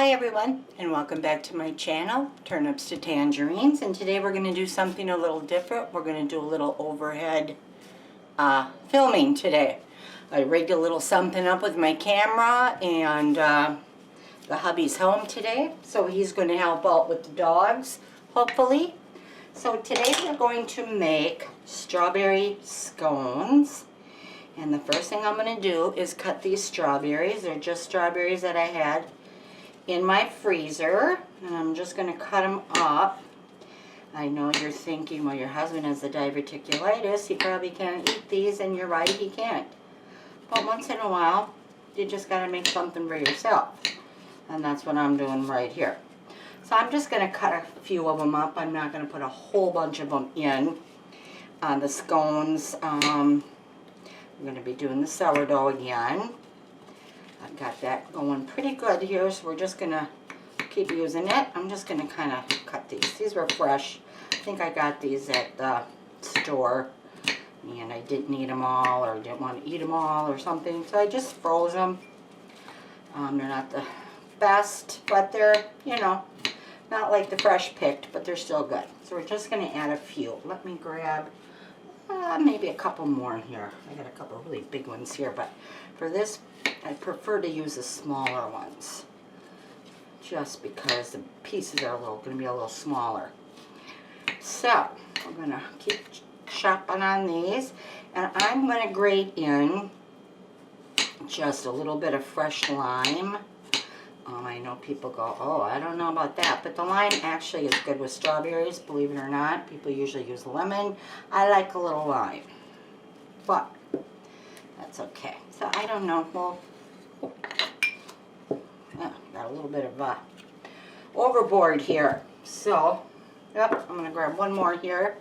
Hi everyone, and welcome back to my channel, Turnips to Tangerines, and today we're going to do something a little different. We're going to do a little overhead filming today. I rigged a little something up with my camera, and the hubby's home today, so he's going to help out with the dogs, hopefully. So today we're going to make strawberry scones. And the first thing I'm going to do is cut these strawberries. They're just strawberries that I had in my freezer. And I'm just going to cut them up. I know you're thinking, well, your husband has the diverticulitis. He probably can't eat these, and you're right, he can't. But once in a while, you just got to make something for yourself. And that's what I'm doing right here. So I'm just going to cut a few of them up. I'm not going to put a whole bunch of them in. The scones, I'm going to be doing the sourdough again. I've got that going pretty good here, so we're just going to keep using it. I'm just going to kind of cut these. These were fresh. I think I got these at the store, and I didn't eat them all, or didn't want to eat them all or something, so I just froze them. They're not the best, but they're, you know, not like the fresh picked, but they're still good. So we're just going to add a few. Let me grab maybe a couple more here. I got a couple really big ones here, but for this I prefer to use the smaller ones, just because the pieces are going to be a little smaller. So I'm going to keep chopping on these, and I'm going to grate in just a little bit of fresh lime. I know people go, oh, I don't know about that, but the lime actually is good with strawberries, believe it or not. People usually use lemon. I like a little lime, but that's okay. So I don't know, well, yeah, got a little bit of overboard here. So, yep, I'm going to grab one more here.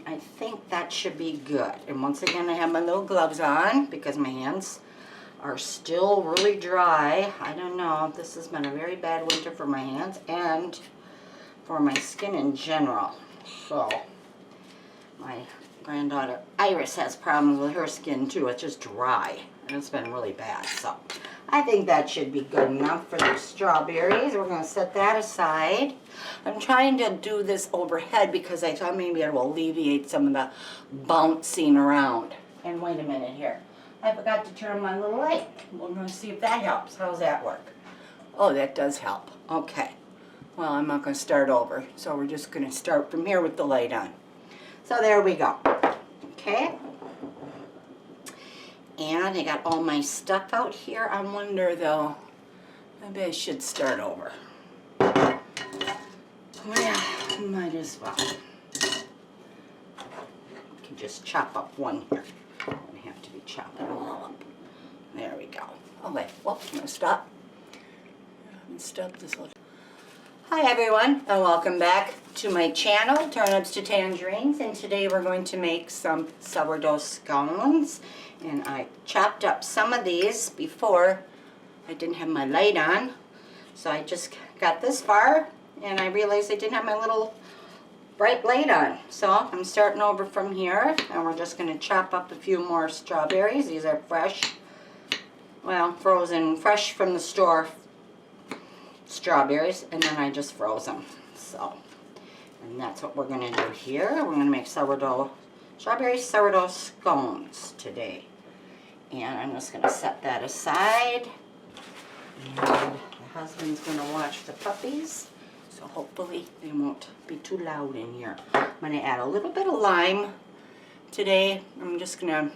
I think that should be good. And once again, I have my little gloves on because my hands are still really dry. I don't know, this has been a very bad winter for my hands and for my skin in general. So my granddaughter Iris has problems with her skin too. It's just dry and it's been really bad. So I think that should be good enough for the strawberries. We're going to set that aside. I'm trying to do this overhead because I thought maybe it will alleviate some of the bouncing around. And wait a minute here, I forgot to turn on my little light. We're going to see if that helps. How's that work? Oh, that does help. Okay. Well, I'm not going to start over. So we're just going to start from here with the light on. So there we go. Okay. And I got all my stuff out here. I wonder, though, maybe I should start over. Well, might as well. I can just chop up one here. Have to be chopping them all up. There we go. Oh wait, whoops, I'm going to stop. Stop this one. Hi everyone, and welcome back to my channel, Turnips to Tangerines, and today we're going to make some sourdough scones. And I chopped up some of these before I didn't have my light on, so I just got this far and I realized I didn't have my little bright light on. So I'm starting over from here, and we're just going to chop up a few more strawberries. These are fresh, well, frozen, fresh from the store strawberries, and then I just froze them. So, and that's what we're going to do here. We're going to make strawberry sourdough scones today. And I'm just going to set that aside. And the husband's going to watch the puppies. So hopefully they won't be too loud in here. I'm going to add a little bit of lime today. I'm just going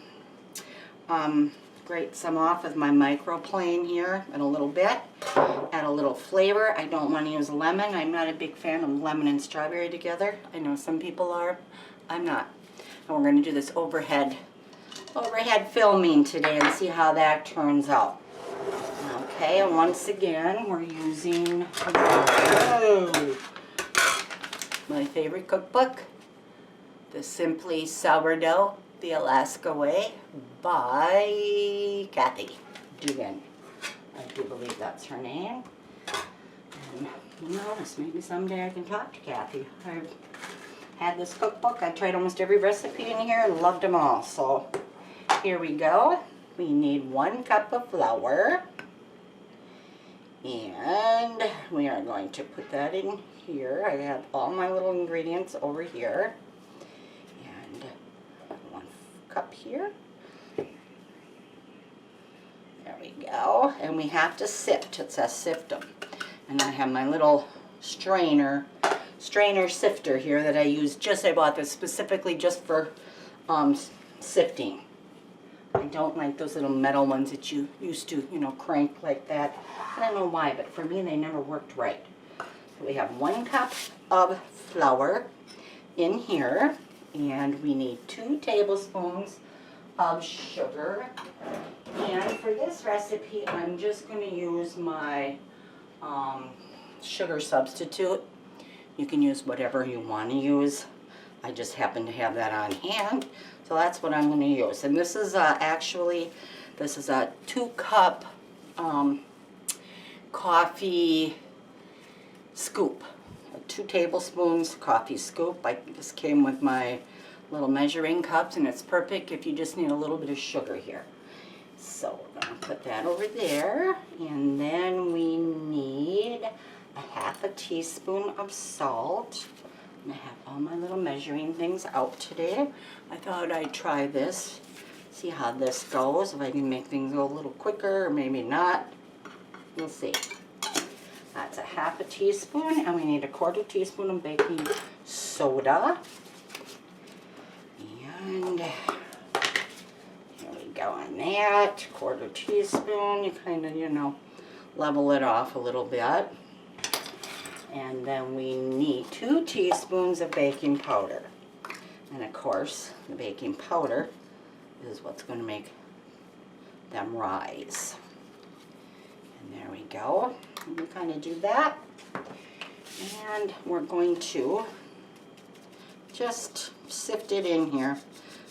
to grate some off with my microplane here in a little bit. Add a little flavor. I don't want to use lemon. I'm not a big fan of lemon and strawberry together. I know some people are. I'm not. And we're going to do this overhead filming today and see how that turns out. Okay, and once again, we're using my favorite cookbook, The Simply Sourdough, The Alaska Way by Kathy Dugan. I do believe that's her name. And who knows, maybe someday I can talk to Kathy. I've had this cookbook. I tried almost every recipe in here and loved them all. So here we go. We need 1 cup of flour. And we are going to put that in here. I have all my little ingredients over here. And 1 cup here. There we go. And we have to sift. It says sift them. And I have my little strainer sifter here that I use. I bought this specifically just for sifting. I don't like those little metal ones that you used to, you know, crank like that. I don't know why, but for me they never worked right. So we have 1 cup of flour in here, and we need 2 tablespoons of sugar. And for this recipe, I'm just going to use my sugar substitute. You can use whatever you want to use. I just happen to have that on hand, so that's what I'm going to use. And this is this is a 2-cup coffee scoop, 2 tablespoons coffee scoop. This came with my little measuring cups, and it's perfect if you just need a little bit of sugar here. So we're going to put that over there, and then we need a 1/2 teaspoon of salt. I have all my little measuring things out today. I thought I'd try this, see how this goes, if I can make things go a little quicker or maybe not. We'll see. That's a 1/2 teaspoon, and we need a 1/4 teaspoon of baking soda. And here we go on that, 1/4 teaspoon. You kind of, you know, level it off a little bit. And then we need 2 teaspoons of baking powder. And of course, the baking powder is what's going to make them rise. And there we go. And we kind of do that. And we're going to just sift it in here.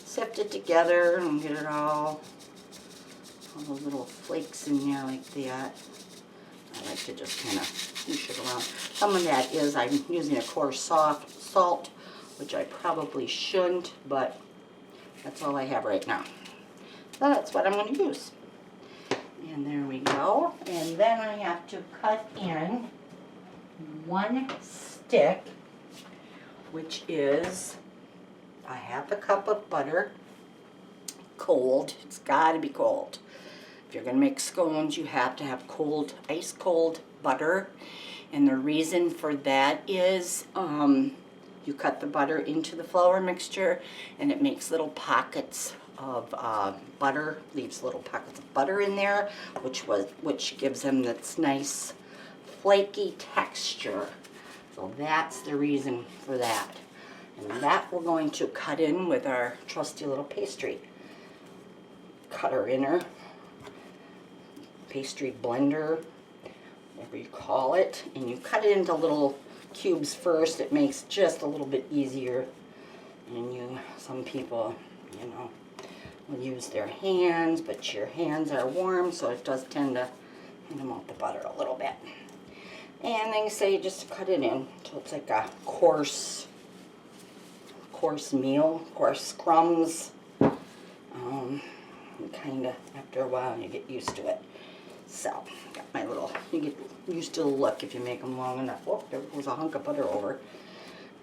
Sift it together and get it all the little flakes in there like that. I like to just kind of push it around. Some of that is I'm using a coarse salt, which I probably shouldn't, but that's all I have right now. So that's what I'm going to use. And there we go. And then I have to cut in 1 stick, which is a 1/2 cup of butter, cold. It's got to be cold. If you're going to make scones, you have to have cold, ice cold butter. And the reason for that is you cut the butter into the flour mixture, and it makes little pockets of butter, leaves little pockets of butter in there, which gives them this nice flaky texture. So that's the reason for that. And that we're going to cut in with our trusty little pastry cutter inner, pastry blender, whatever you call it. And you cut it into little cubes first. It makes just a little bit easier. And some people, you know, will use their hands, but your hands are warm, so it does tend to melt the butter a little bit. And then you say just cut it in so it's like a coarse meal, coarse crumbs. Kind of after a while you get used to it. So got my little, you get used to the look if you make them long enough. Oh, there goes a hunk of butter over.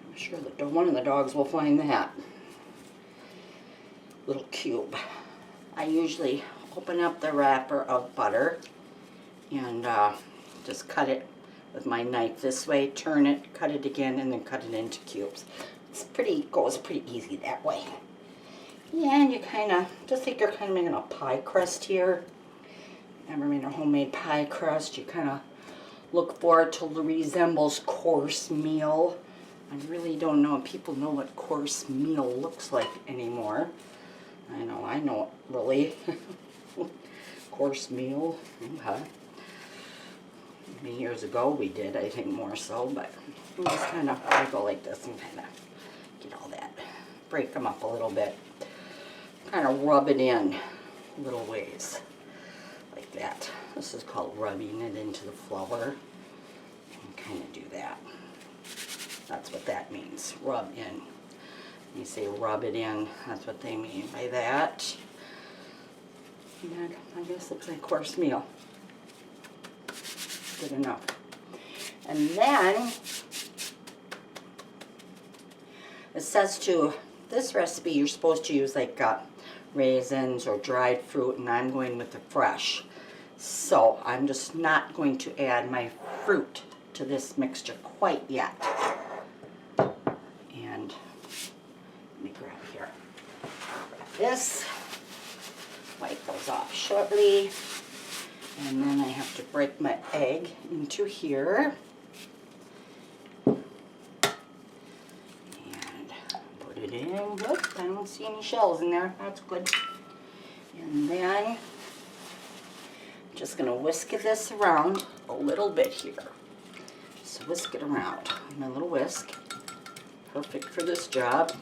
I'm sure that one of the dogs will find that little cube. I usually open up the wrapper of butter and just cut it with my knife this way, turn it, cut it again, and then cut it into cubes. Goes pretty easy that way. And you kind of, just like you're kind of making a pie crust here. Ever made a homemade pie crust, you kind of look for it to resemble coarse meal. I really don't know if people know what coarse meal looks like anymore. I know it really. Coarse meal, okay. Many years ago we did, I think more so, but we just kind of go like this and kind of get all that, break them up a little bit. Kind of rub it in little ways, like that. This is called rubbing it into the flour. And kind of do that. That's what that means, rub in. You say rub it in, that's what they mean by that. And I guess looks like coarse meal. good enough. And then it says to this recipe you're supposed to use like raisins or dried fruit, and I'm going with the fresh. So I'm just not going to add my fruit to this mixture quite yet. And let me grab here. Grab this. Wipe those off shortly. And then I have to break my egg into here. And put it in. Whoop, I don't see any shells in there. That's good. And then I'm just going to whisk this around a little bit here. Just whisk it around. My little whisk. Perfect for this job.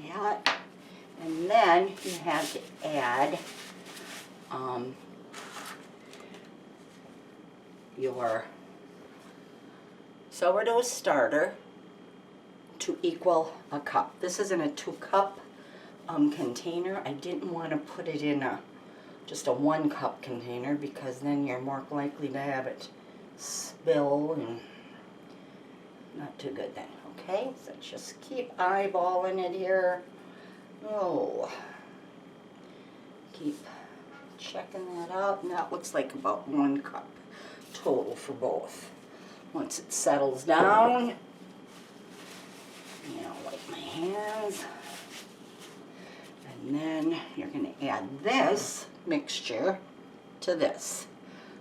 That. And then you have to add your sourdough starter to equal a cup. This is in a 2-cup container. I didn't want to put it in just a 1-cup container because then you're more likely to have it spill and not too good then. Okay, so just keep eyeballing it here. Oh, keep checking that out, and that looks like about 1 cup total for both. Once it settles down, wipe my hands, and then you're going to add this mixture to this.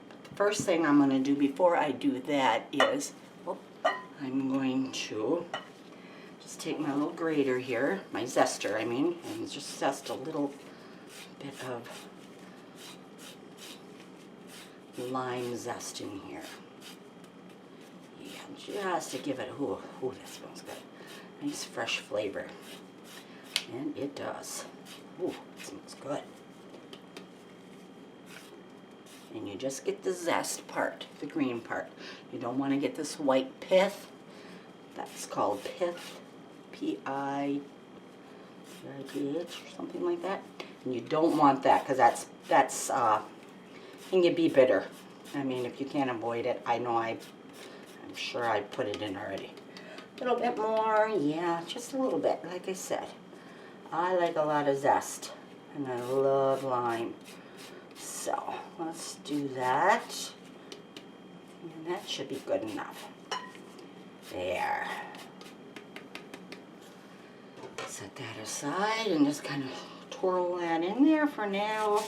But the first thing I'm going to do before I do that is, I'm going to just take my little grater here, my zester I mean, and just zest a little bit of lime zest in here. Yeah, just to give it, ooh, that smells good. Nice fresh flavor. And it does. Ooh, it smells good. And you just get the zest part, the green part. You don't want to get this white pith. That's called pith. P-I-T-H or something like that. And you don't want that because that's can be bitter. I mean, if you can't avoid it, I know I'm sure I put it in already. A little bit more, yeah, just a little bit. Like I said, I like a lot of zest, and I love lime. So let's do that, and that should be good enough. There. Set that aside and just kind of twirl that in there for now.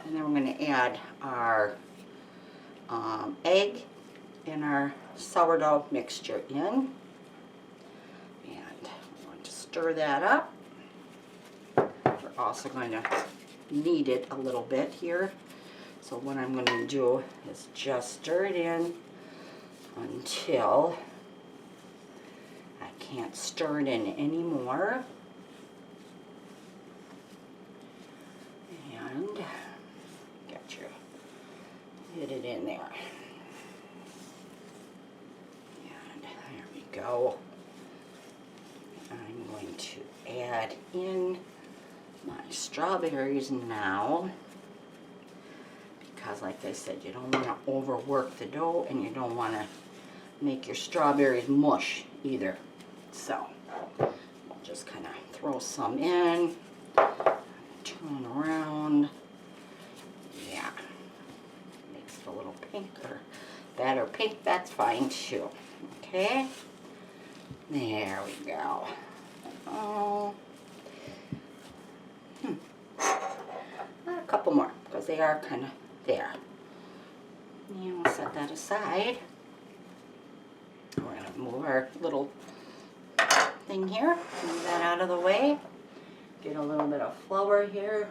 And then we're going to add our egg and our sourdough mixture in. And we're going to stir that up. We're also going to knead it a little bit here. So what I'm going to do is just stir it in until I can't stir it in anymore. And get it in there. And there we go. I'm going to add in my strawberries now, because like I said, you don't want to overwork the dough and you don't want to make your strawberries mush either. So we'll just kind of throw some in, turn around. Yeah, makes it a little pink or better pink, that's fine too. Okay, there we go. Oh, a couple more because they are kind of there. And we'll set that aside. We're going to move our little thing here, move that out of the way. Get a little bit of flour here.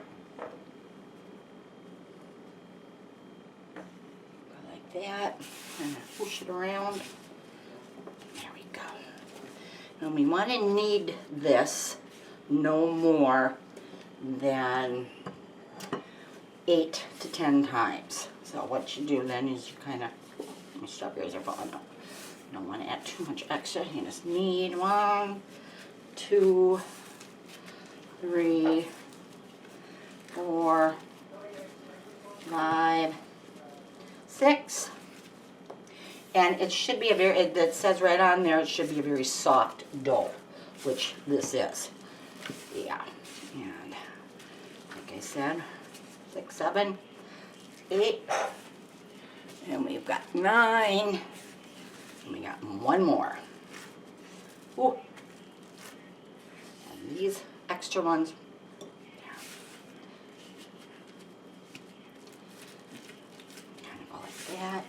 Go like that. And push it around. There we go. And we want to knead this no more than 8 to 10 times. So what you do then is you kind of, my strawberries are falling out. You don't want to add too much extra. You just knead 1, 2, 3, 4, 5, 6. And it should be a very, it says right on there, it should be a very soft dough, which this is. Yeah. And like I said, 6, 7, 8. And we've got 9. And we got one more. Ooh. And these extra ones. Kind of go like that.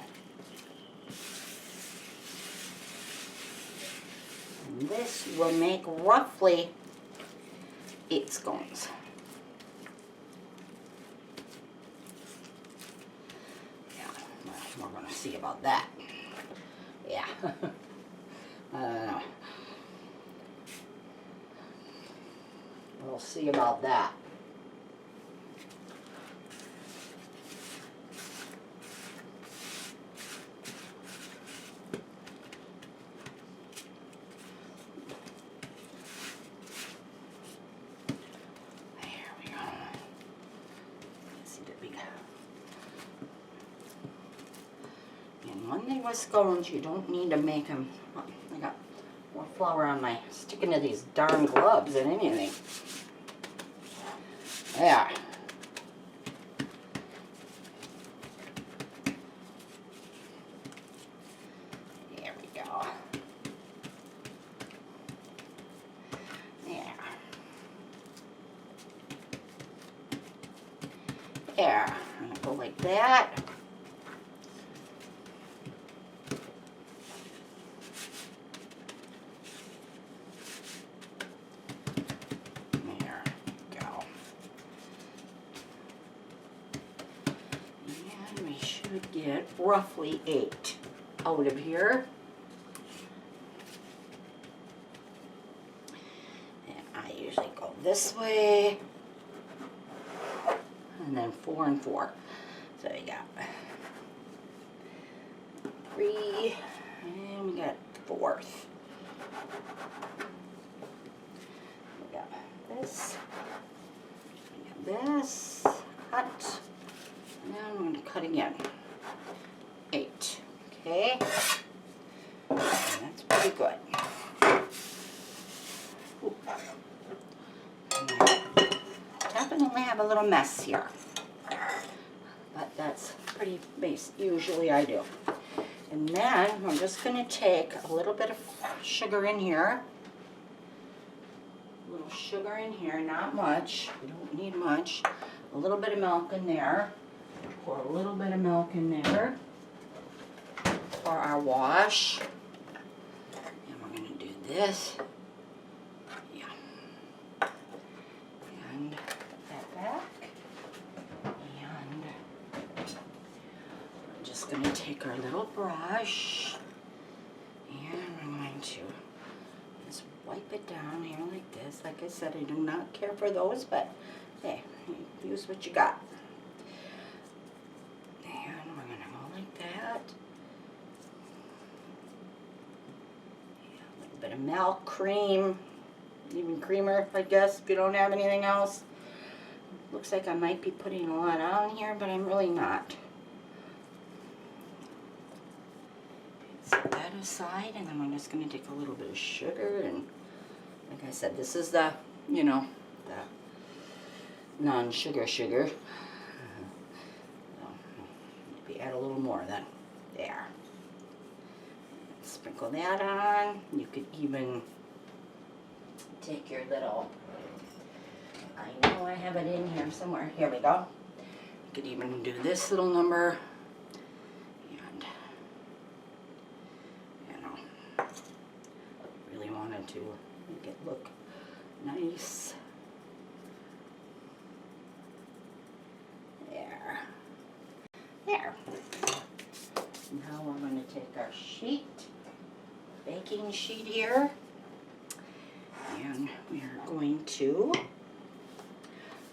And this will make roughly 8 scones. Yeah, well, we're going to see about that. Yeah. I don't know. We'll see about that. There we go. Let's see the big. And one thing with scones, you don't need to make them. Oh, I got more flour on my sticking to these darn gloves than anything. There. There we go. There. There. I'm gonna go like that. Get roughly 8 out of here. And I usually go this way, and then 4 and 4. So you got 3, and we got 4th. We got this, we got this, cut, and then I'm going to cut again. 8. Okay, and that's pretty good. Ooh. Definitely have a little mess here, but that's pretty basic. Usually I do. And then I'm just going to take a little bit of sugar in here. A little sugar in here, not much. We don't need much. A little bit of milk in there. Pour a little bit of milk in there. For our wash, and we're going to do this, yeah, and put that back, and we're just going to take our little brush, and we're going to just wipe it down here like this. Like I said, I do not care for those, but hey, use what you got. And we're going to go like that. Bit of milk, cream, even creamer, I guess, if you don't have anything else. Looks like I might be putting a lot on here, but I'm really not. Set that aside, and then I'm just going to take a little bit of sugar, and like I said, this is the, you know, the non-sugar sugar. So maybe add a little more then. There. Sprinkle that on. You could even take your little, I know I have it in here somewhere. Here we go. You could even do this little number. And, you know, really wanted to make it look nice. There. There. Now we're going to take our sheet. Baking sheet here, and we are going to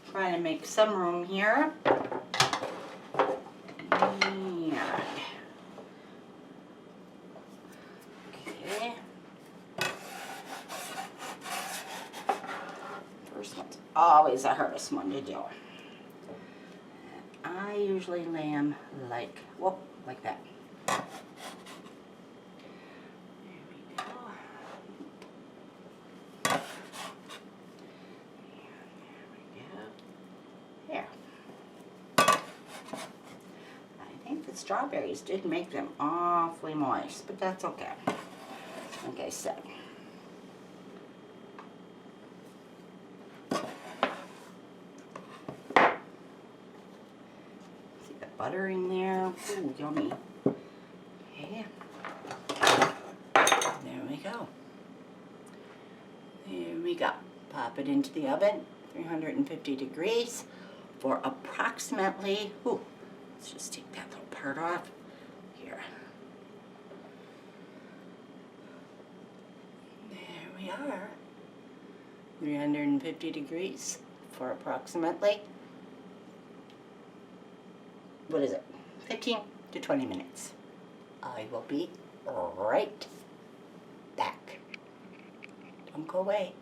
try to make some room here. And, okay, first one's always the hardest one to do. I usually lay them like, whoop, like that. There we go. There. I think the strawberries did make them awfully moist, but that's okay. Like I said. See the butter in there? Ooh, yummy. Okay. There we go. There we go. Pop it into the oven, 350 degrees, for approximately, ooh, let's just take that little part off here. There we are. 350 degrees for approximately, what is it, 15 to 20 minutes. I will be right back. Don't go away.